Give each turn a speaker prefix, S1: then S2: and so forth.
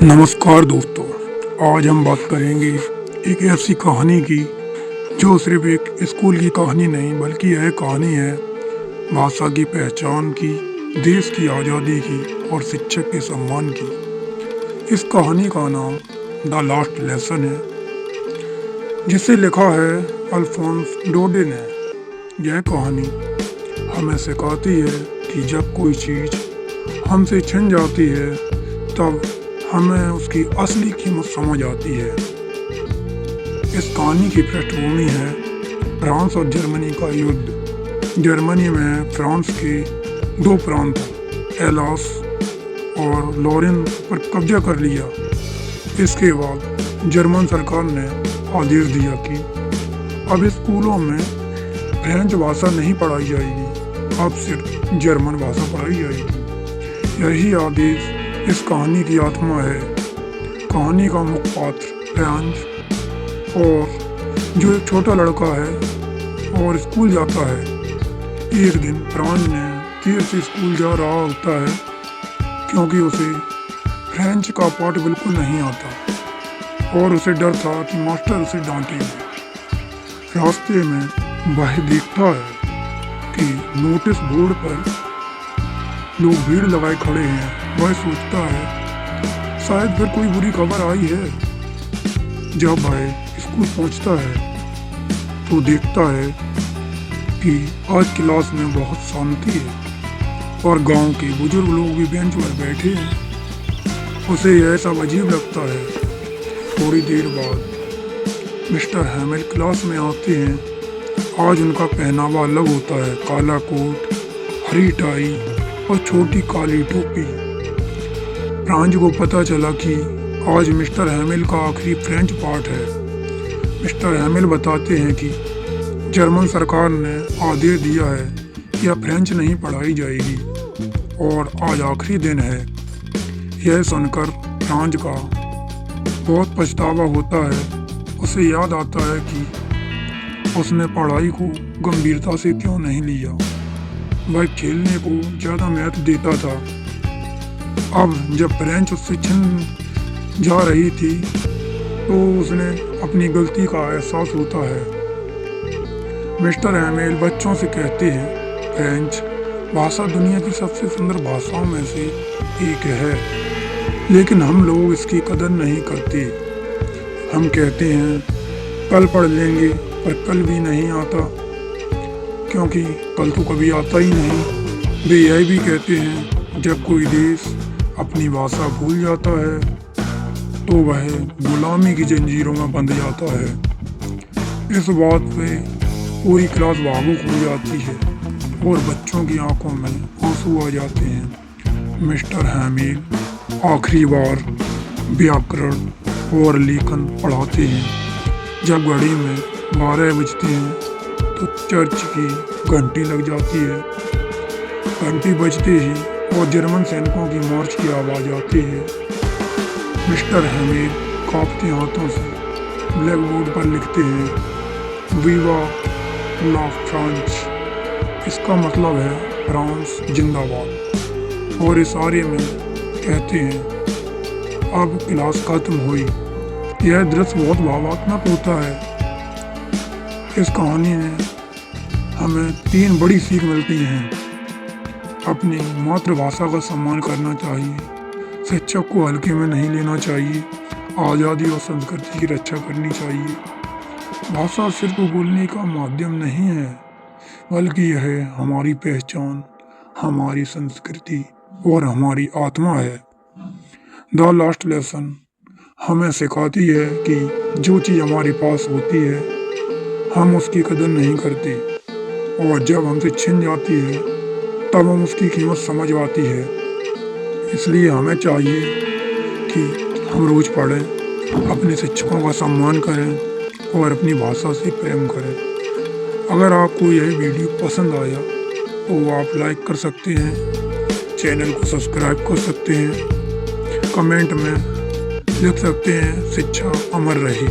S1: नमस्कार दोस्तों, आज हम बात करेंगे एक ऐसी कहानी की जो सिर्फ एक स्कूल की कहानी नहीं बल्कि यह कहानी है भाषा की पहचान की, देश की आज़ादी की और शिक्षक के सम्मान की। इस कहानी का नाम द लास्ट लेसन है, जिसे लिखा है अल्फोंस डोडे ने। यह कहानी हमें सिखाती है कि जब कोई चीज़ हमसे छिन जाती है तब हमें उसकी असली कीमत समझ आती है। इस कहानी की पृष्ठभूमि है फ्रांस और जर्मनी का युद्ध। जर्मनी में फ्रांस के दो प्रांत एलॉस और लॉरेन पर कब्जा कर लिया। इसके बाद जर्मन सरकार ने आदेश दिया कि अब स्कूलों में फ्रेंच भाषा नहीं पढ़ाई जाएगी, अब सिर्फ जर्मन भाषा पढ़ाई जाएगी। यही आदेश इस कहानी की आत्मा है। कहानी का मुख्य पात्र फ्रांस और जो एक छोटा लड़का है और स्कूल जाता है। एक दिन फ्रांस ने देर से स्कूल जा रहा होता है क्योंकि उसे फ्रेंच का पाठ बिल्कुल नहीं आता और उसे डर था कि मास्टर उसे डांटेंगे। रास्ते में वह देखता है कि नोटिस बोर्ड पर लोग भीड़ लगाए खड़े हैं। वह सोचता है शायद फिर कोई बुरी खबर आई है। जब वह स्कूल पहुंचता है तो देखता है कि आज क्लास में बहुत शांति है और गांव के बुजुर्ग लोग भी बेंच पर बैठे हैं। उसे यह सब अजीब लगता है। थोड़ी देर बाद मिस्टर हैमिल क्लास में आते हैं। आज उनका पहनावा अलग होता है, काला कोट, हरी टाई और छोटी काली टोपी। फ्रांस को पता चला कि आज मिस्टर हैमिल का आखिरी फ्रेंच पाठ है। मिस्टर हैमिल बताते हैं कि जर्मन सरकार ने आदेश दिया है कि अब फ्रेंच नहीं पढ़ाई जाएगी और आज आखिरी दिन है। यह सुनकर फ्रांस का बहुत पछतावा होता है। उसे याद आता है कि उसने पढ़ाई को गंभीरता से क्यों नहीं लिया। वह खेलने को ज़्यादा महत्व देता था। अब जब फ्रेंच उससे छिन जा रही थी तो उसने अपनी गलती का एहसास होता है। मिस्टर हैमिल बच्चों से कहते हैं फ्रेंच भाषा दुनिया की सबसे सुंदर भाषाओं में से एक है, लेकिन हम लोग इसकी कदर नहीं करते। हम कहते हैं कल पढ़ लेंगे, पर कल भी नहीं आता क्योंकि कल तो कभी आता ही नहीं। वे यह भी कहते हैं जब कोई देश अपनी भाषा भूल जाता है तो वह गुलामी की जंजीरों में बंध जाता है। इस बात पे पूरी क्लास भावुक हो जाती है और बच्चों की आंखों में आंसू आ जाते हैं। मिस्टर हैमिल आखिरी बार व्याकरण और लेखन पढ़ाते हैं। जब घड़ी में 12 बजते हैं तो चर्च की घंटी लग जाती है। घंटी बजते ही और जर्मन सैनिकों की मार्च की आवाज़ आती है। मिस्टर हैमिल कांपते हाथों से ब्लैक बोर्ड पर लिखते हैं वीवा ला फ्रांस। इसका मतलब है फ्रांस जिंदाबाद। और इशारे में कहते हैं अब क्लास खत्म हुई। यह दृश्य बहुत भावात्मक होता है। इस कहानी में हमें 3 बड़ी सीख मिलती हैं। अपनी मातृभाषा का सम्मान करना चाहिए, शिक्षक को हल्के में नहीं लेना चाहिए, आज़ादी और संस्कृति की रक्षा करनी चाहिए। भाषा सिर्फ बोलने का माध्यम नहीं है बल्कि यह हमारी पहचान, हमारी संस्कृति और हमारी आत्मा है। द लास्ट लेसन हमें सिखाती है कि जो चीज़ हमारे पास होती है हम उसकी कदर नहीं करते और जब हमसे छिन जाती है तब हम उसकी कीमत समझ आती है। इसलिए हमें चाहिए कि हम रोज़ पढ़ें, अपने शिक्षकों का सम्मान करें और अपनी भाषा से प्रेम करें। अगर आपको यह वीडियो पसंद आया तो आप लाइक कर सकते हैं, चैनल को सब्सक्राइब कर सकते हैं, कमेंट में लिख सकते हैं शिक्षा अमर रहे।